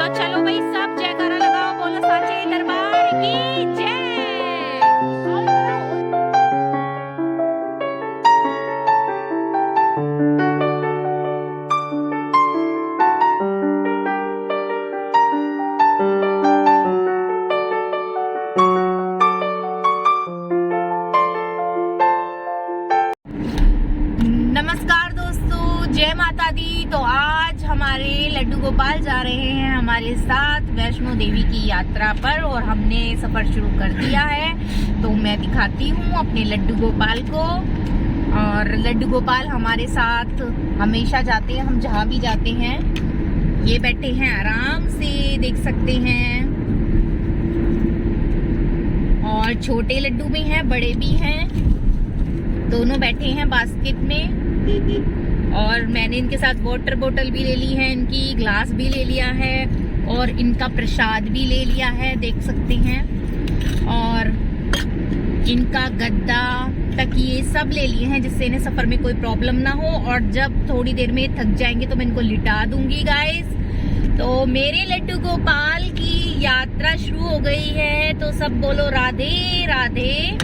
चलो भाई सब जयकारा लगाओ, बोलो साचे दरबार की जय। नमस्कार दोस्तों, जय माता दी। तो आज हमारे लड्डू गोपाल जा रहे हैं हमारे साथ वैष्णो देवी की यात्रा पर और हमने सफर शुरू कर दिया है। तो मैं दिखाती हूँ अपने लड्डू गोपाल को। और लड्डू गोपाल हमारे साथ हमेशा जाते हैं, हम जहाँ भी जाते हैं। ये बैठे हैं आराम से, देख सकते हैं। और छोटे लड्डू भी हैं, बड़े भी हैं, दोनों बैठे हैं बास्केट में। और मैंने इनके साथ वाटर बोतल भी ले ली है, इनकी ग्लास भी ले लिया है और इनका प्रसाद भी ले लिया है, देख सकते हैं। और इनका गद्दा, तकिए सब ले लिए हैं जिससे इन्हें सफर में कोई प्रॉब्लम ना हो। और जब थोड़ी देर में थक जाएंगे तो मैं इनको लिटा दूंगी गाइस। तो मेरे लड्डू गोपाल की यात्रा शुरू हो गई है, तो सब बोलो राधे राधे।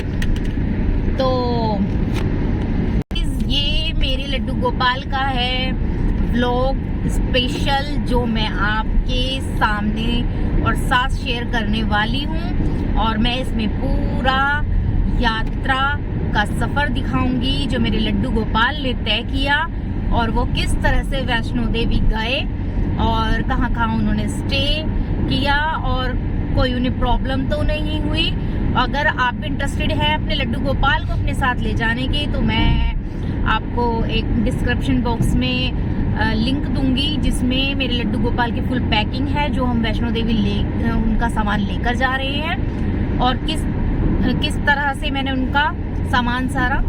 तो ये मेरे लड्डू गोपाल का है व्लॉग स्पेशल, जो मैं आपके सामने और साथ शेयर करने वाली हूँ। और मैं इसमें पूरा यात्रा का सफर दिखाऊंगी जो मेरे लड्डू गोपाल ने तय किया, और वो किस तरह से वैष्णो देवी गए और कहाँ कहाँ उन्होंने स्टे किया और कोई उन्हें प्रॉब्लम तो नहीं हुई। अगर आप भी इंटरेस्टेड हैं अपने लड्डू गोपाल को अपने साथ ले जाने के, तो मैं आपको एक डिस्क्रिप्शन बॉक्स में लिंक दूंगी जिसमें मेरे लड्डू गोपाल की फुल पैकिंग है, जो हम वैष्णो देवी उनका सामान लेकर जा रहे हैं। और किस तरह से मैंने उनका सामान सारा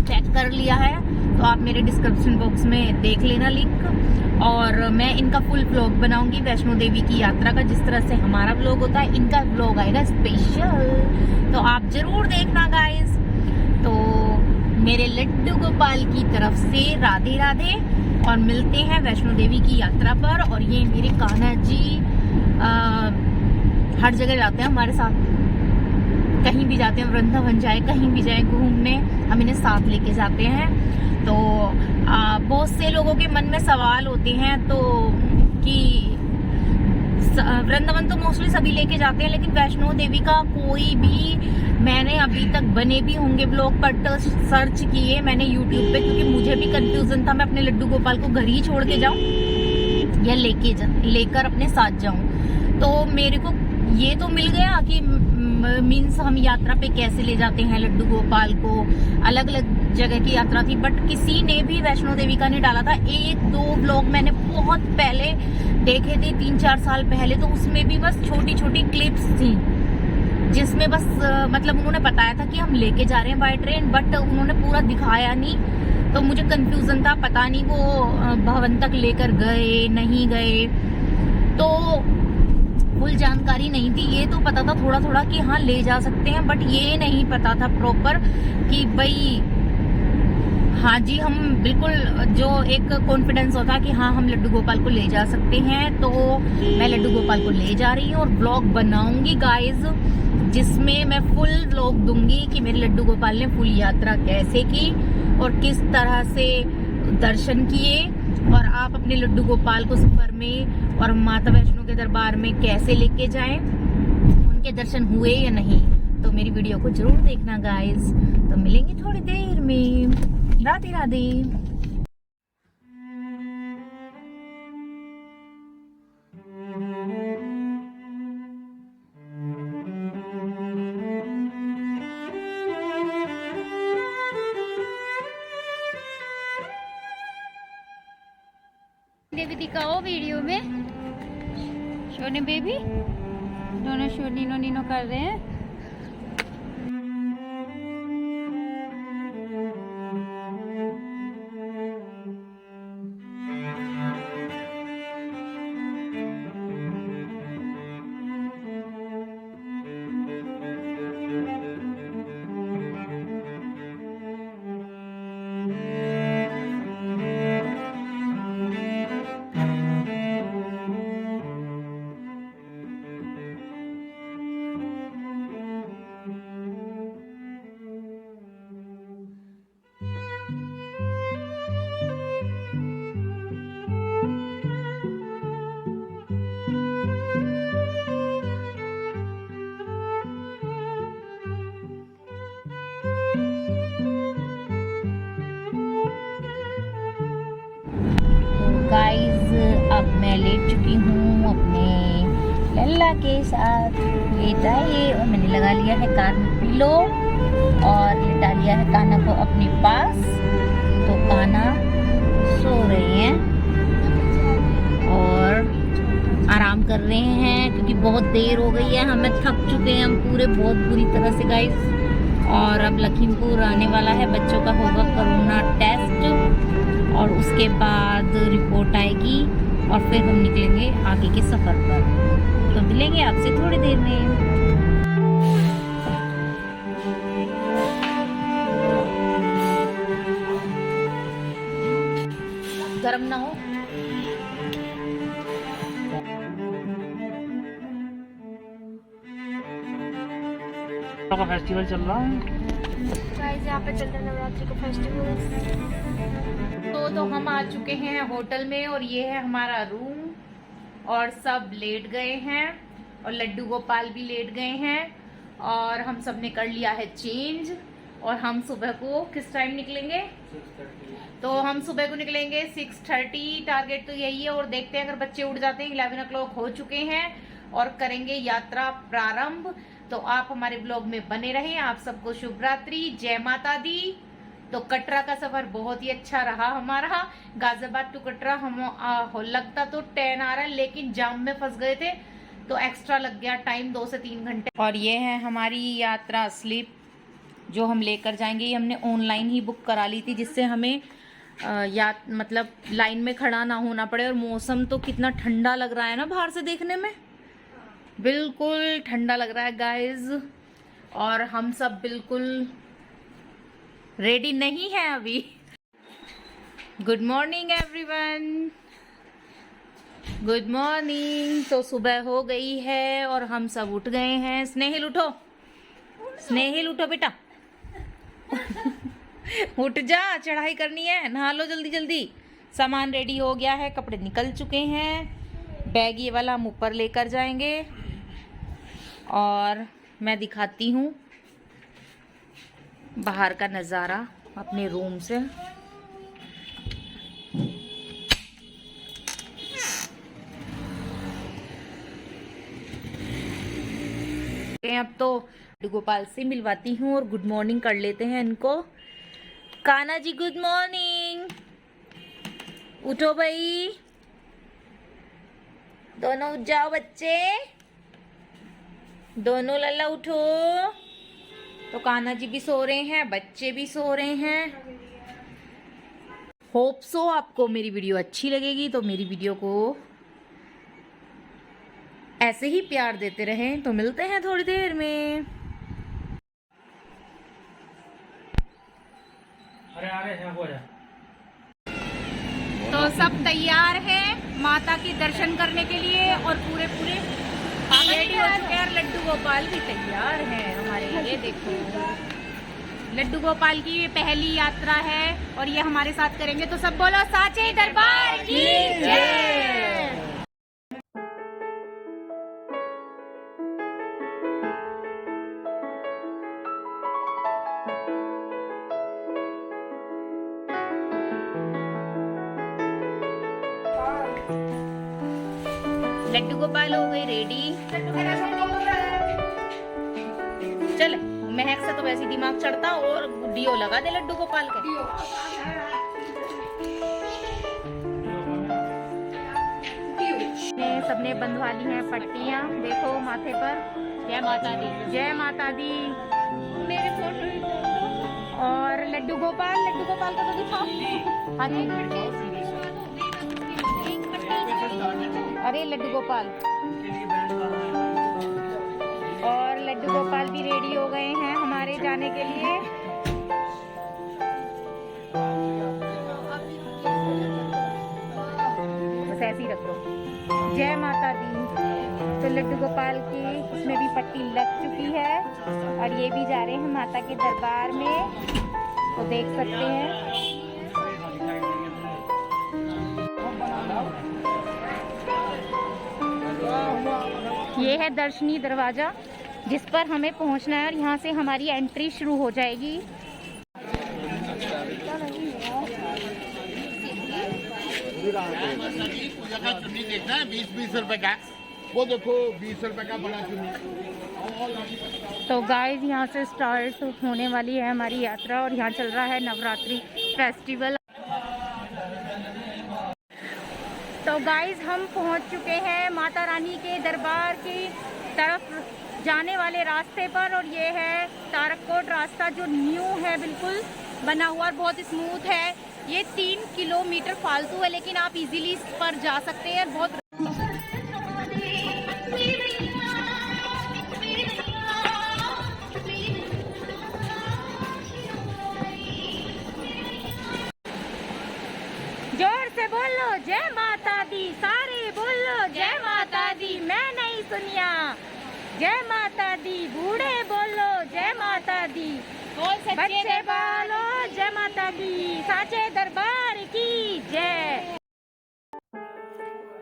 चेक कर लिया है, तो आप मेरे डिस्क्रिप्शन बॉक्स में देख लेना लिंक। और मैं इनका फुल व्लॉग बनाऊंगी वैष्णो देवी की यात्रा का, जिस तरह से हमारा व्लॉग होता है इनका व्लॉग आएगा स्पेशल, तो आप जरूर देखना गाइस। तो मेरे लड्डू गोपाल की तरफ से राधे राधे, और मिलते हैं वैष्णो देवी की यात्रा पर। और ये मेरे कान्हा जी हर जगह जाते हैं हमारे साथ, कहीं भी जाते हैं, वृंदावन जाए, कहीं भी जाए घूमने, हम इन्हें साथ लेके जाते हैं। तो बहुत से लोगों के मन में सवाल होते हैं तो कि वृंदावन तो मोस्टली सभी लेके जाते हैं, लेकिन वैष्णो देवी का कोई भी, मैंने अभी तक बने भी होंगे ब्लॉग पर सर्च किए मैंने यूट्यूब पे, क्योंकि मुझे भी कंफ्यूजन था मैं अपने लड्डू गोपाल को घर ही छोड़ के जाऊं या लेकर अपने साथ जाऊं। तो मेरे को ये तो मिल गया कि मीन्स हम यात्रा पे कैसे ले जाते हैं लड्डू गोपाल को। अलग अलग जगह की यात्रा थी, बट किसी ने भी वैष्णो देवी का नहीं डाला था। एक दो व्लॉग मैंने बहुत पहले देखे थे, 3-4 साल पहले, तो उसमें भी बस छोटी छोटी क्लिप्स थी जिसमें बस मतलब उन्होंने बताया था कि हम लेके जा रहे हैं बाय ट्रेन, बट उन्होंने पूरा दिखाया नहीं। तो मुझे कंफ्यूजन था, पता नहीं वो भवन तक लेकर गए नहीं गए, तो फुल जानकारी नहीं थी। ये तो पता था थोड़ा थोड़ा कि हाँ ले जा सकते हैं, बट ये नहीं पता था प्रॉपर कि भाई हाँ जी, हम बिल्कुल जो एक कॉन्फिडेंस होता कि हाँ हम लड्डू गोपाल को ले जा सकते हैं। तो मैं लड्डू गोपाल को ले जा रही हूँ और ब्लॉग बनाऊंगी गाइज, जिसमें मैं फुल व्लॉग दूंगी कि मेरे लड्डू गोपाल ने फुल यात्रा कैसे की और किस तरह से दर्शन किए, और आप अपने लड्डू गोपाल को सफर में और माता वैष्णो के दरबार में कैसे लेके जाएं, उनके दर्शन हुए या नहीं। तो मेरी वीडियो को जरूर देखना गाइज। तो मिलेंगे थोड़ी देर में। राधे राधे। देवी दिखाओ वीडियो में। शोनी बेबी, दोनों शो नीनो नीनो कर रहे हैं। टीका के साथ लेटाइए। और मैंने लगा लिया है कार में पिलो और लिटा लिया है काना को अपने पास। तो काना सो रहे हैं और आराम कर रहे हैं क्योंकि बहुत देर हो गई है, हमें थक चुके हैं हम पूरे बहुत बुरी तरह से गाइस। और अब लखीमपुर आने वाला है, बच्चों का होगा कोरोना टेस्ट और उसके बाद रिपोर्ट आएगी और फिर हम निकलेंगे आगे के सफ़र पर। तो मिलेंगे आपसे थोड़ी देर में। गरम ना हो। का फेस्टिवल चल रहा है गाइस, यहाँ पे चल रहा है नवरात्रि का फेस्टिवल। तो हम आ चुके हैं होटल में और ये है हमारा रूम और सब लेट गए हैं और लड्डू गोपाल भी लेट गए हैं और हम सब ने कर लिया है चेंज। और हम सुबह को किस टाइम निकलेंगे? तो हम सुबह को निकलेंगे 6:30, टारगेट तो यही है। और देखते हैं अगर बच्चे उठ जाते हैं, 11 o'clock हो चुके हैं और करेंगे यात्रा प्रारंभ। तो आप हमारे ब्लॉग में बने रहें। आप सबको शुभ रात्रि, जय माता दी। तो कटरा का सफर बहुत ही अच्छा रहा हमारा। गाजियाबाद टू कटरा हम लगता तो 10 आ रहा है, लेकिन जाम में फंस गए थे तो एक्स्ट्रा लग गया टाइम 2 से 3 घंटे। और ये है हमारी यात्रा स्लिप जो हम लेकर जाएंगे। ये हमने ऑनलाइन ही बुक करा ली थी जिससे हमें मतलब लाइन में खड़ा ना होना पड़े। और मौसम तो कितना ठंडा लग रहा है ना बाहर से देखने में, बिल्कुल ठंडा लग रहा है गाइस। और हम सब बिल्कुल रेडी नहीं है अभी। Good morning everyone, good morning. तो सुबह हो गई है और हम सब उठ गए हैं। स्नेहिल उठो, स्नेहिल उठो बेटा उठ जा, चढ़ाई करनी है, नहा लो जल्दी जल्दी। सामान रेडी हो गया है, कपड़े निकल चुके हैं, बैग ये वाला हम ऊपर लेकर जाएंगे। और मैं दिखाती हूँ बाहर का नज़ारा अपने रूम से। अब तो गोपाल से मिलवाती हूँ और गुड मॉर्निंग कर लेते हैं इनको। काना जी गुड मॉर्निंग, उठो भाई, दोनों उठ जाओ बच्चे, दोनों लल्ला उठो। तो कान्हा जी भी सो रहे हैं, बच्चे भी सो रहे हैं। होप सो आपको मेरी वीडियो अच्छी लगेगी, तो मेरी वीडियो को ऐसे ही प्यार देते रहें। तो मिलते हैं थोड़ी देर में। तो सब तैयार हैं माता के दर्शन करने के लिए और पूरे रेडी हो चुके हैं। लड्डू गोपाल भी तैयार हैं हमारे। ये देखो लड्डू गोपाल की ये पहली यात्रा है और ये हमारे साथ करेंगे। तो सब बोलो साचे दरबार की जय। लड्डू गोपाल हो गई रेडी। चल महक से तो वैसे दिमाग चढ़ता और डियो लगा दे लड्डू गोपाल के। सबने बंधवा ली हैं पट्टियां, देखो माथे पर। जय माता दी, जय माता दी। मेरे फोटो और लड्डू गोपाल को तो दिखाओ। हाँ जी, अरे लड्डू गोपाल और लड्डू गोपाल भी रेडी हो गए हैं हमारे जाने के लिए। बस ऐसे ही रखो। जय माता दी। तो लड्डू गोपाल की इसमें भी पट्टी लग चुकी है और ये भी जा रहे हैं माता के दरबार में। तो देख सकते हैं ये है दर्शनी दरवाजा जिस पर हमें पहुंचना है और यहाँ से हमारी एंट्री शुरू हो जाएगी। देखना है 20-20 रुपए का। वो देखो 20 रुपए का बड़ा चुनी। तो गाइस यहाँ से स्टार्ट होने वाली है हमारी यात्रा और यहाँ चल रहा है नवरात्रि फेस्टिवल। तो गाइस हम पहुँच चुके हैं माता रानी के दरबार की तरफ जाने वाले रास्ते पर, और ये है तारककोट रास्ता जो न्यू है, बिल्कुल बना हुआ और बहुत स्मूथ है। ये 3 किलोमीटर फालतू है लेकिन आप इजीली इस पर जा सकते हैं। बहुत जोर से बोलो जय माता दी, सारे बोलो जय माता दी, मैं नहीं सुनिया जय माता दी, बूढ़े बोलो जय माता दी, बच्चे बोलो जय माता दी, साचे दरबार की जय।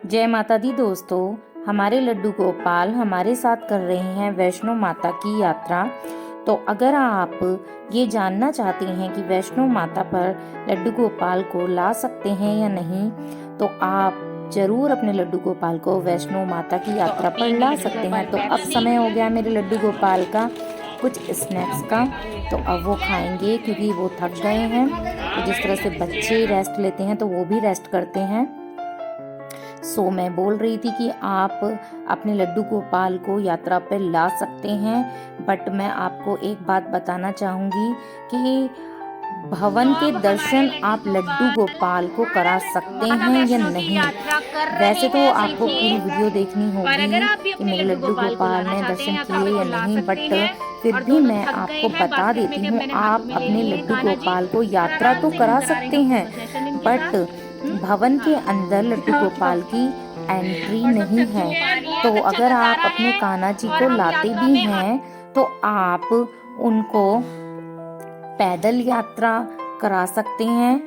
जय माता दी दोस्तों, हमारे लड्डू गोपाल हमारे साथ कर रहे हैं वैष्णो माता की यात्रा। तो अगर आप ये जानना चाहते हैं कि वैष्णो माता पर लड्डू गोपाल को ला सकते हैं या नहीं, तो आप जरूर अपने लड्डू गोपाल को वैष्णो माता की यात्रा पर ला सकते हैं। तो अब समय हो गया मेरे लड्डू गोपाल का कुछ स्नैक्स का, तो अब वो खाएंगे क्योंकि वो थक गए हैं। तो जिस तरह से बच्चे रेस्ट लेते हैं तो वो भी रेस्ट करते हैं। सो मैं बोल रही थी कि आप अपने लड्डू गोपाल को यात्रा पर ला सकते हैं, बट मैं आपको एक बात बताना चाहूँगी कि भवन के दर्शन आप लड्डू गोपाल को करा सकते हैं या नहीं। वैसे तो आपको पूरी वीडियो देखनी होगी कि मेरे लड्डू गोपाल ने दर्शन किए या नहीं, बट फिर भी मैं आपको बता देती हूँ, आप अपने लड्डू गोपाल को यात्रा तो करा सकते हैं, बट भवन के अंदर लड्डू गोपाल की एंट्री नहीं है। तो अगर आप अपने कान्हा जी को लाते भी हैं तो आप उनको पैदल यात्रा करा सकते हैं,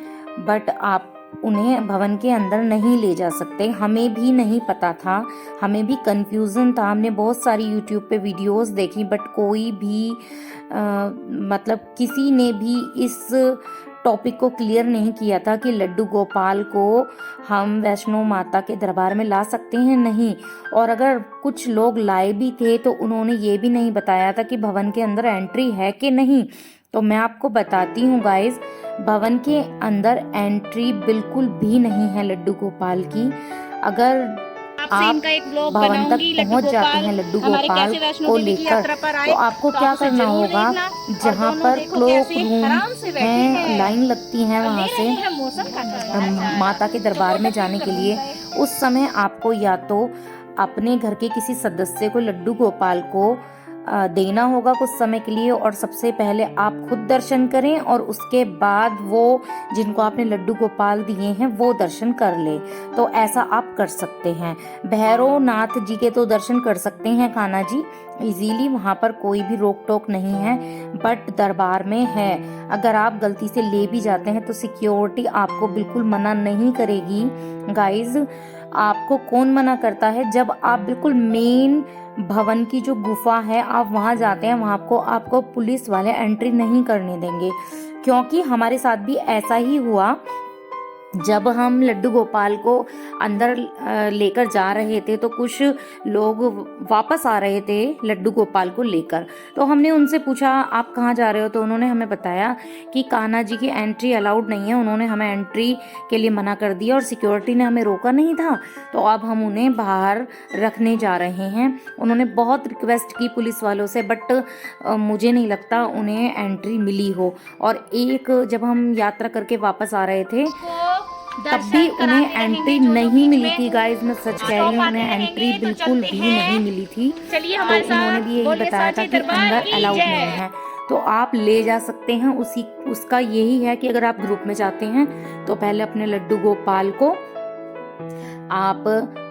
बट आप उन्हें भवन के अंदर नहीं ले जा सकते। हमें भी नहीं पता था, हमें भी कंफ्यूजन था। हमने बहुत सारी यूट्यूब पे वीडियोस देखी, बट कोई भी मतलब किसी ने भी इस टॉपिक को क्लियर नहीं किया था कि लड्डू गोपाल को हम वैष्णो माता के दरबार में ला सकते हैं नहीं। और अगर कुछ लोग लाए भी थे तो उन्होंने ये भी नहीं बताया था कि भवन के अंदर एंट्री है कि नहीं। तो मैं आपको बताती हूँ गाइस, भवन के अंदर एंट्री बिल्कुल भी नहीं है लड्डू गोपाल की। अगर आप भवन तक पहुंच जाते हैं लड्डू गोपाल को लेकर, तो आपको क्या करना होगा, जहां पर क्लोक रूम है, लाइन लगती है वहां से माता के दरबार में जाने के लिए, उस समय आपको या तो अपने घर के किसी सदस्य को लड्डू गोपाल को देना होगा कुछ समय के लिए, और सबसे पहले आप खुद दर्शन करें और उसके बाद वो जिनको आपने लड्डू गोपाल दिए हैं वो दर्शन कर ले। तो ऐसा आप कर सकते हैं। भैरवनाथ जी के तो दर्शन कर सकते हैं कान्हा जी इजीली, वहाँ पर कोई भी रोक टोक नहीं है, बट दरबार में है। अगर आप गलती से ले भी जाते हैं तो सिक्योरिटी आपको बिल्कुल मना नहीं करेगी। गाइज, आपको कौन मना करता है? जब आप बिल्कुल मेन भवन की जो गुफा है आप वहां जाते हैं, वहां आपको पुलिस वाले एंट्री नहीं करने देंगे। क्योंकि हमारे साथ भी ऐसा ही हुआ, जब हम लड्डू गोपाल को अंदर लेकर जा रहे थे तो कुछ लोग वापस आ रहे थे लड्डू गोपाल को लेकर। तो हमने उनसे पूछा आप कहाँ जा रहे हो, तो उन्होंने हमें बताया कि कान्हा जी की एंट्री अलाउड नहीं है। उन्होंने हमें एंट्री के लिए मना कर दिया और सिक्योरिटी ने हमें रोका नहीं था। तो अब हम उन्हें बाहर रखने जा रहे हैं। उन्होंने बहुत रिक्वेस्ट की पुलिस वालों से, बट मुझे नहीं लगता उन्हें एंट्री मिली हो। और एक जब हम यात्रा करके वापस आ रहे थे तब भी उन्हें एंट्री नहीं मिली थी। गाइस, मैं सच कह रही हूँ, उन्हें एंट्री बिल्कुल भी नहीं मिली थी। तो उन्होंने भी यही बताया था कि अंदर अलाउड नहीं है। तो आप ले जा सकते हैं, उसका यही है कि अगर आप ग्रुप में जाते हैं तो पहले अपने लड्डू गोपाल को आप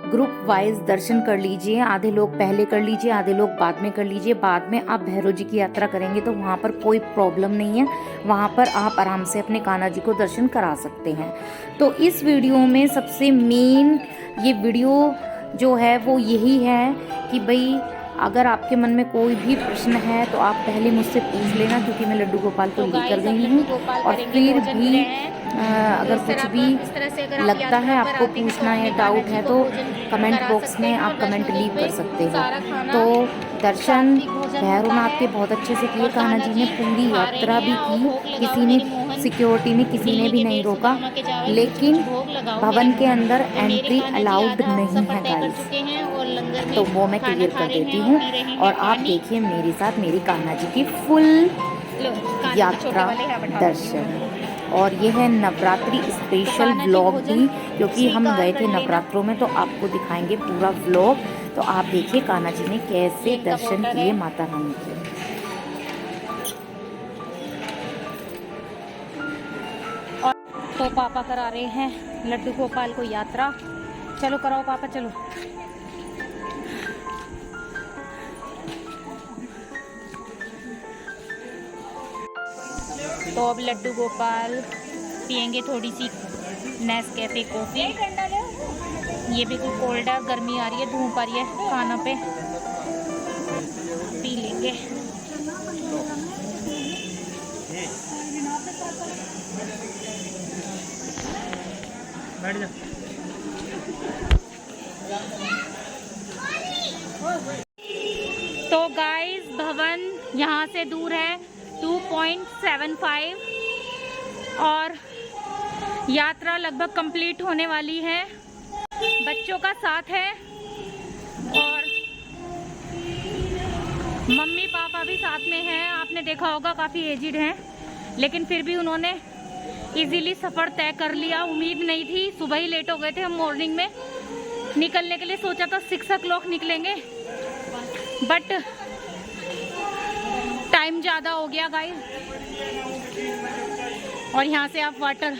ग्रुप वाइज दर्शन कर लीजिए। आधे लोग पहले कर लीजिए, आधे लोग बाद में कर लीजिए। बाद में आप भैरव जी की यात्रा करेंगे तो वहाँ पर कोई प्रॉब्लम नहीं है, वहाँ पर आप आराम से अपने कान्हा जी को दर्शन करा सकते हैं। तो इस वीडियो में सबसे मेन ये वीडियो जो है वो यही है कि भाई अगर आपके मन में कोई भी प्रश्न है तो आप पहले मुझसे पूछ लेना, क्योंकि मैं लड्डू गोपाल को लेकर गई हूँ। और फिर भी अगर कुछ भी लगता है आपको पूछना है, डाउट है, तो कमेंट बॉक्स में आप कमेंट लीव कर सकते हो। तो दर्शन भैरवनाथ के बहुत अच्छे से किए, कान्हा जी ने पूरी यात्रा भी की, किसी ने सिक्योरिटी में किसी ने भी नहीं रोका, लेकिन भवन के अंदर एंट्री अलाउड नहीं है गाइस, तो वो मैं क्लियर कर देती हूँ। और आप देखिए मेरे साथ मेरी कान्हा जी की फुल यात्रा दर्शन। और ये है नवरात्रि स्पेशल व्लॉग भी, क्योंकि हम गए थे नवरात्रों में, तो आपको दिखाएंगे पूरा व्लॉग। तो आप देखिए कान्हा जी ने कैसे दर्शन किए माता रानी के। तो पापा करा रहे हैं लड्डू गोपाल को यात्रा। चलो कराओ पापा, चलो। तो अब लड्डू गोपाल पियेंगे थोड़ी सी नेस्कैफे कॉफ़ी। ये बिल्कुल कोल्ड है, गर्मी आ रही है, धूप आ रही है, खाना पे पी लेंगे। बैठ जा। तो गाइस भवन यहाँ से दूर है 2.75 और यात्रा लगभग कंप्लीट होने वाली है। बच्चों का साथ है और मम्मी पापा भी साथ में हैं। आपने देखा होगा काफ़ी एजिड हैं, लेकिन फिर भी उन्होंने इजीली सफ़र तय कर लिया। उम्मीद नहीं थी, सुबह ही लेट हो गए थे हम मॉर्निंग में निकलने के लिए। सोचा था 6 o'clock निकलेंगे, बट टाइम ज़्यादा हो गया गाइस। और यहाँ से आप वाटर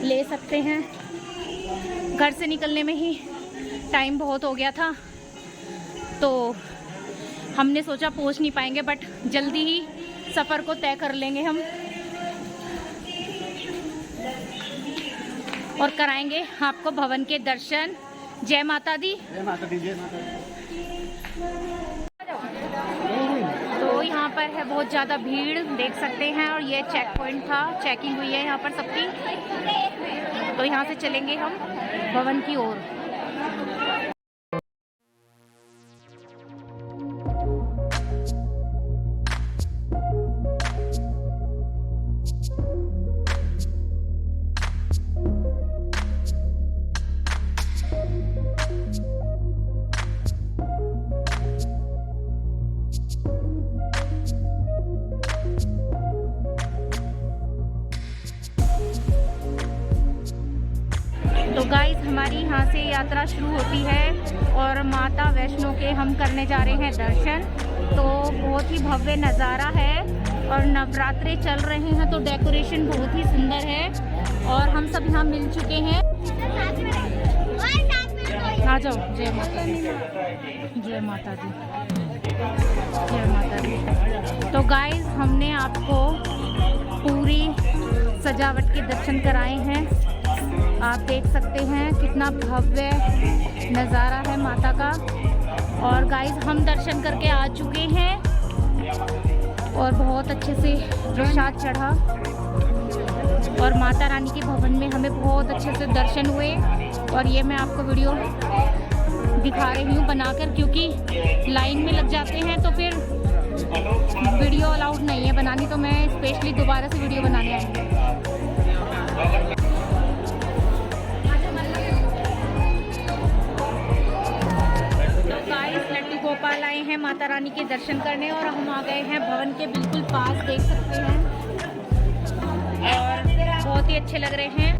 ले सकते हैं। घर से निकलने में ही टाइम बहुत हो गया था, तो हमने सोचा पहुँच नहीं पाएंगे, बट जल्दी ही सफ़र को तय कर लेंगे हम और कराएंगे आपको भवन के दर्शन। जय माता दी। जय माता दी, जय माता दी। तो यहाँ पर है बहुत ज़्यादा भीड़, देख सकते हैं। और ये चेक पॉइंट था, चेकिंग हुई है यहाँ पर सबकी। तो यहाँ से चलेंगे हम भवन की ओर। तो गाइस हमारी यहाँ से यात्रा शुरू होती है और माता वैष्णो के हम करने जा रहे हैं दर्शन। तो बहुत ही भव्य नज़ारा है और नवरात्रे चल रहे हैं, तो डेकोरेशन बहुत ही सुंदर है। और हम सब यहाँ मिल चुके हैं। आ जाओ। जय माता दी, जय माता दी, जय माता दी। तो गाइस हमने आपको पूरी सजावट के दर्शन कराए हैं। आप देख सकते हैं कितना भव्य नज़ारा है माता का। और गाइस हम दर्शन करके आ चुके हैं और बहुत अच्छे से प्रसाद चढ़ा और माता रानी के भवन में हमें बहुत अच्छे से दर्शन हुए। और ये मैं आपको वीडियो दिखा रही हूँ बनाकर, क्योंकि लाइन में लग जाते हैं तो फिर वीडियो अलाउड नहीं है बनानी। तो मैं स्पेशली दोबारा से वीडियो बनाने आई हूँ। लड्डू गोपाल आए हैं माता रानी के दर्शन करने और हम आ गए हैं भवन के बिल्कुल पास, देख सकते हैं। और बहुत ही अच्छे लग रहे हैं।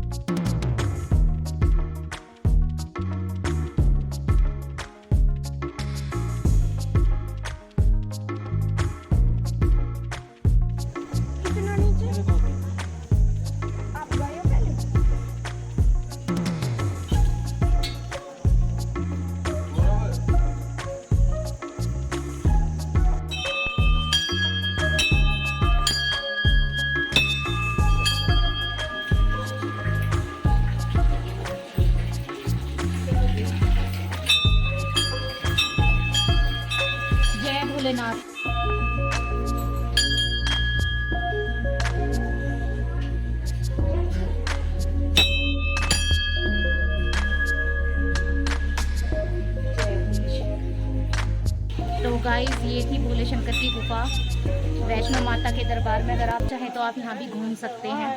भोलेनाथ। तो गाइस ये थी भोले शंकर की गुफा वैष्णो माता के दरबार में। अगर आप चाहें तो आप यहाँ भी घूम सकते हैं।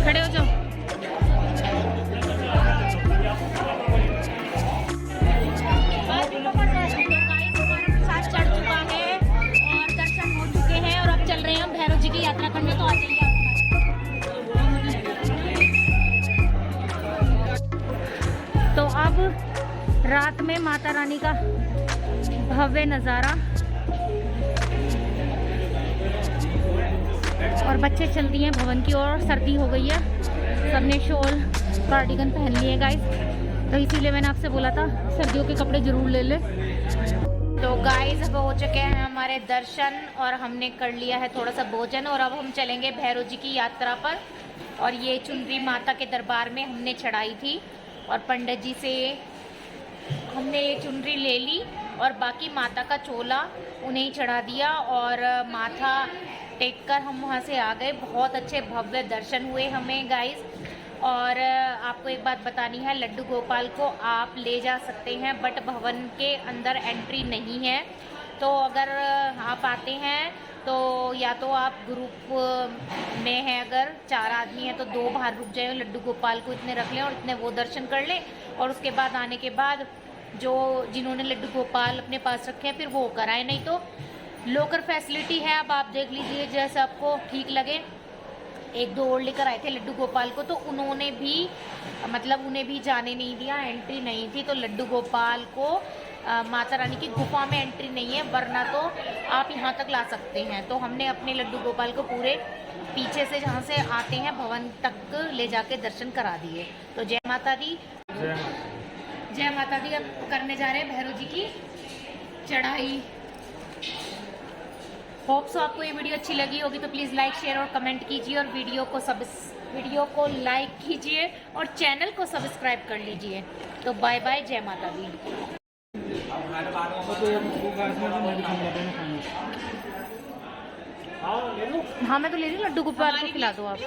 खड़े हो जाओ। साथ चढ़ चुका है और दर्शन हो चुके हैं और अब चल रहे हैं हम भैरव जी की यात्रा करने। तो आ जाइए। तो अब रात में माता रानी का भव्य नज़ारा और बच्चे चल दिए हैं भवन की ओर। सर्दी हो गई है, सबने शॉल कार्डिगन पहन लिए गाइस, तो इसीलिए मैंने आपसे बोला था सर्दियों के कपड़े जरूर ले ले। तो गाइस अब हो चुके हैं हमारे दर्शन और हमने कर लिया है थोड़ा सा भोजन और अब हम चलेंगे भैरव जी की यात्रा पर। और ये चुनरी माता के दरबार में हमने चढ़ाई थी और पंडित जी से हमने ये चुनरी ले ली और बाकी माता का चोला उन्हें ही चढ़ा दिया और माथा टेक कर हम वहाँ से आ गए। बहुत अच्छे भव्य दर्शन हुए हमें गाइस। और आपको एक बात बतानी है, लड्डू गोपाल को आप ले जा सकते हैं बट भवन के अंदर एंट्री नहीं है। तो अगर आप आते हैं तो या तो आप ग्रुप में हैं, अगर 4 आदमी हैं तो 2 बाहर रुक जाए, लड्डू गोपाल को इतने रख लें और इतने वो दर्शन कर लें और उसके बाद आने के बाद जिन्होंने लड्डू गोपाल अपने पास रखे हैं फिर वो कराएं। नहीं तो लॉकर फैसिलिटी है, अब आप देख लीजिए जैसे आपको ठीक लगे। 1-2 और लेकर आए थे लड्डू गोपाल को तो उन्होंने भी उन्हें भी जाने नहीं दिया, एंट्री नहीं थी। तो लड्डू गोपाल को माता रानी की गुफा में एंट्री नहीं है, वरना तो आप यहाँ तक ला सकते हैं। तो हमने अपने लड्डू गोपाल को पूरे पीछे से जहाँ से आते हैं भवन तक ले जाके दर्शन करा दिए। तो जय माता दी, जय माता दी। अब करने जा रहे हैं भैरव जी की चढ़ाई। होप सो आपको ये वीडियो अच्छी लगी होगी तो प्लीज़ लाइक शेयर और कमेंट कीजिए और वीडियो को लाइक कीजिए और चैनल को सब्सक्राइब कर लीजिए। तो बाय बाय, जय माता दी। हाँ मैं तो ले रही हूँ, लड्डू गोपाल को खिला दो आप।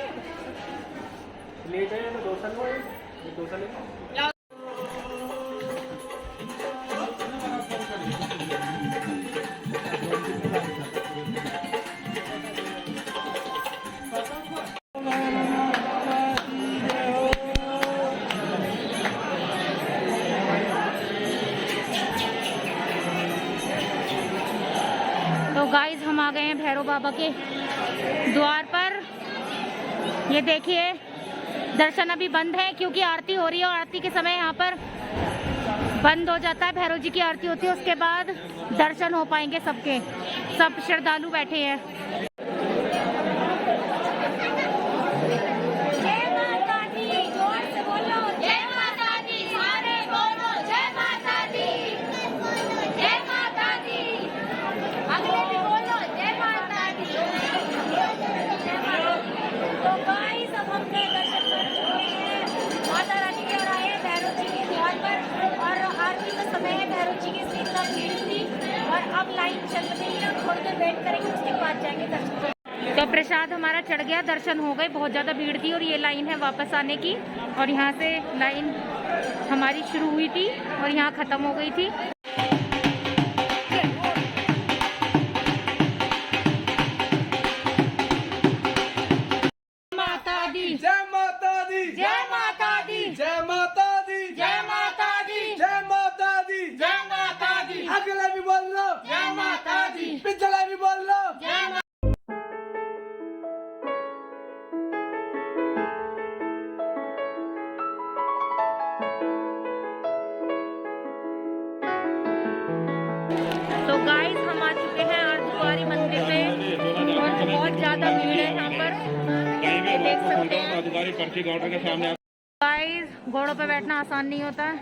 तो गाइस हम आ गए हैं भैरव बाबा के द्वार पर। ये देखिए दर्शन अभी बंद है क्योंकि आरती हो रही है और आरती के समय यहाँ पर बंद हो जाता है। भैरव जी की आरती होती है, उसके बाद दर्शन हो पाएंगे सबके। सब श्रद्धालु बैठे हैं। जय माता दी, जोर से बोलो जय माता दी, सारे बोलो जय माता दी, जय माता दी, अगले भी बोलो जय माता दी। तो गाइस अब हमने दर्शन कर चुके हैं माता रानी के और आए भैरव जी के द्वार पर, और आरती का समय है, भैरव जी की सीट का भीड़ थी और अब लाइन चल रही है, थोड़ी देर वेट करेंगे, उसके बाद जाएंगे दर्शन करने। तो प्रसाद हमारा चढ़ गया, दर्शन हो गए, बहुत ज़्यादा भीड़ थी और ये लाइन है वापस आने की, और यहाँ से लाइन हमारी शुरू हुई थी और यहाँ ख़त्म हो गई थी। माता दी, जय माता दी, जय माता दी, जय माता दी, जय माता दी, जय माता दी, जय माता दी, अगले भी बोल लो जय माता दी, पिछले भी बोल लो। जय माता। तो गाइस हम आ चुके हैं अर्धकुंवारी मंदिर में और बहुत ज्यादा भीड़ है यहाँ पर, ये देख सकते हैं। गाइस घोड़ों पे बैठना आसान नहीं होता है,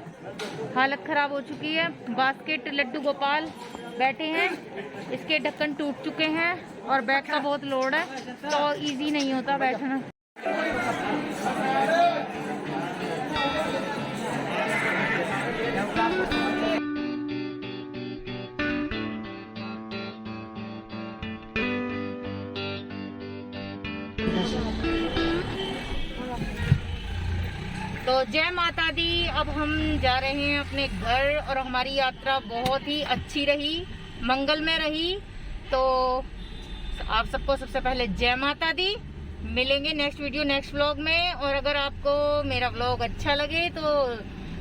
हालत खराब हो चुकी है। बास्केट लड्डू गोपाल बैठे हैं, इसके ढक्कन टूट चुके हैं और बैग का बहुत लोड है, तो इजी नहीं होता बैठना। तो जय माता दी, अब हम जा रहे हैं अपने घर और हमारी यात्रा बहुत ही अच्छी रही, मंगलमय रही। तो आप सबको सबसे पहले जय माता दी, मिलेंगे नेक्स्ट वीडियो नेक्स्ट व्लॉग में। और अगर आपको मेरा व्लॉग अच्छा लगे तो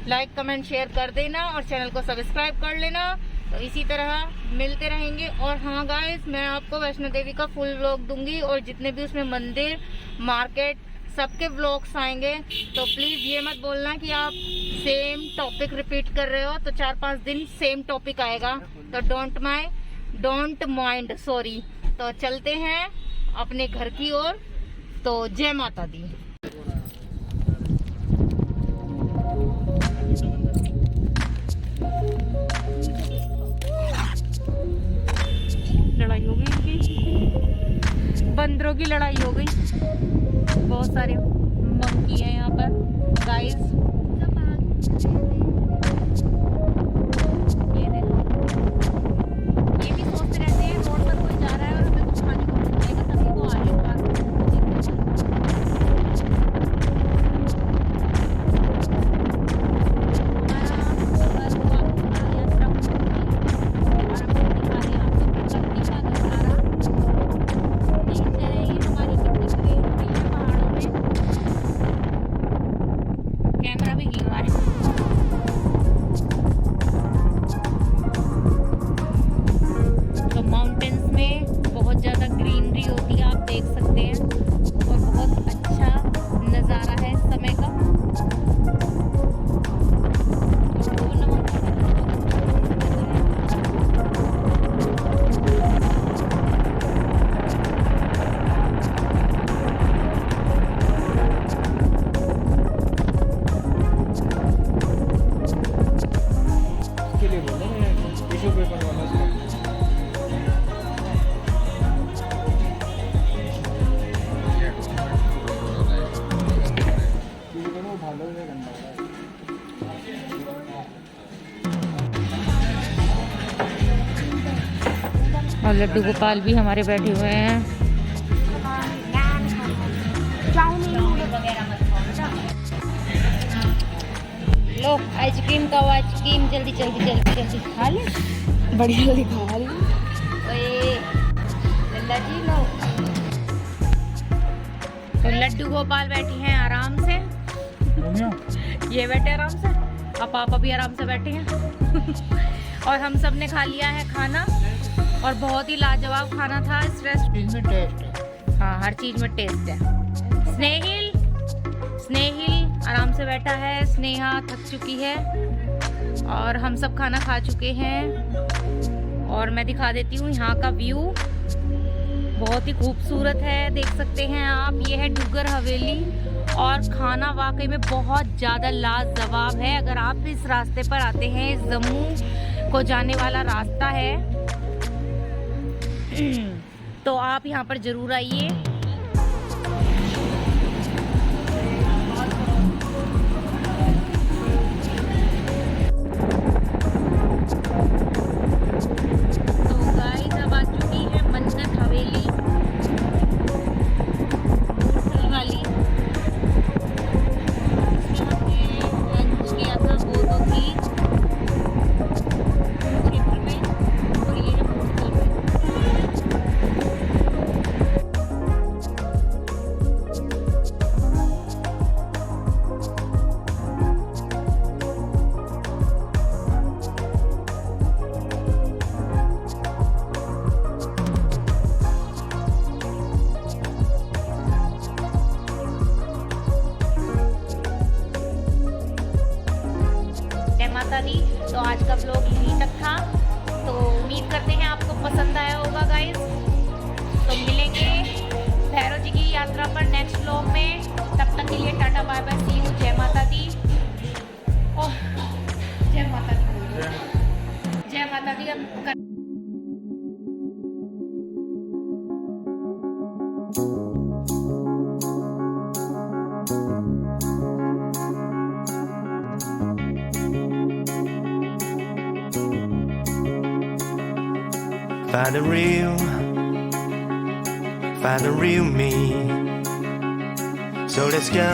लाइक कमेंट शेयर कर देना और चैनल को सब्सक्राइब कर लेना। तो इसी तरह मिलते रहेंगे। और हाँ गाइस, मैं आपको वैष्णो देवी का फुल व्लॉग दूंगी और जितने भी उसमें मंदिर मार्केट सबके व्लॉग्स आएंगे। तो प्लीज़ ये मत बोलना कि आप सेम टॉपिक रिपीट कर रहे हो, तो 4-5 दिन सेम टॉपिक आएगा, तो डोंट माइंड, सॉरी। तो चलते हैं अपने घर की ओर। तो जय माता दी। लड़ाई हो गई इनकी, बंदरों की लड़ाई हो गई। बहुत सारे मंकी हैं यहाँ पर गाइस। ये देखो, ये भी सोचते रहते हैं रोड पर कोई जा रहा है और हमें कुछ खाने को मिल जाएगा तभी वो आ रहे हैं। कैमरा भी गीला है। तो माउंटेन्स में बहुत ज़्यादा ग्रीनरी होती है, आप देख सकते हैं, और बहुत अच्छा नज़ारा है इस समय का। और लड्डू गोपाल भी हमारे बैठे हुए हैं। लो आइसक्रीम का, आइसक्रीम जल्दी जल्दी जल्दी जल्दी खा ले, बड़ी जल्दी खा ले। लल्ला जी लो। तो लड्डू गोपाल बैठी हैं आराम से, ये बैठे आराम से, अब पापा भी आराम से बैठे हैं। और हम सब ने खा लिया है खाना और बहुत ही लाजवाब खाना था। इस रेस्टोरेंट में टेस्ट है, हाँ हर चीज में टेस्ट है। स्नेहिल आराम से बैठा है, स्नेहा थक चुकी है और हम सब खाना खा चुके हैं। और मैं दिखा देती हूँ यहाँ का व्यू, बहुत ही खूबसूरत है, देख सकते हैं आप। ये है डुग्गर हवेली और खाना वाकई में बहुत ज़्यादा लाजवाब है। अगर आप इस रास्ते पर आते हैं, इस जम्मू को जाने वाला रास्ता है, तो आप यहाँ पर ज़रूर आइए। तो आज का व्लॉग यहीं तक था, तो उम्मीद करते हैं आपको पसंद आया होगा गाइस। तो मिलेंगे भैरव जी की यात्रा पर नेक्स्ट व्लॉग में। तब तक के लिए tata bye bye, see you, जय माता दी। ओह जय माता दी, जय माता दी। अब Find the real me. So let's go.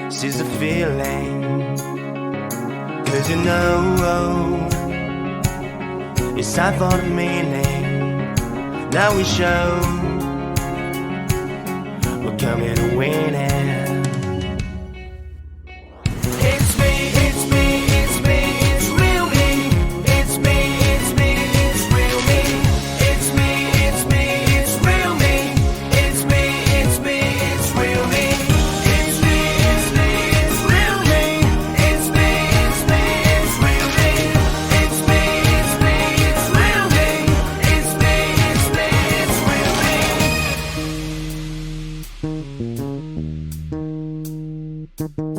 Seize the feeling. 'Cause you know it's time for the meaning. Now we show we're coming to win it. Thank you.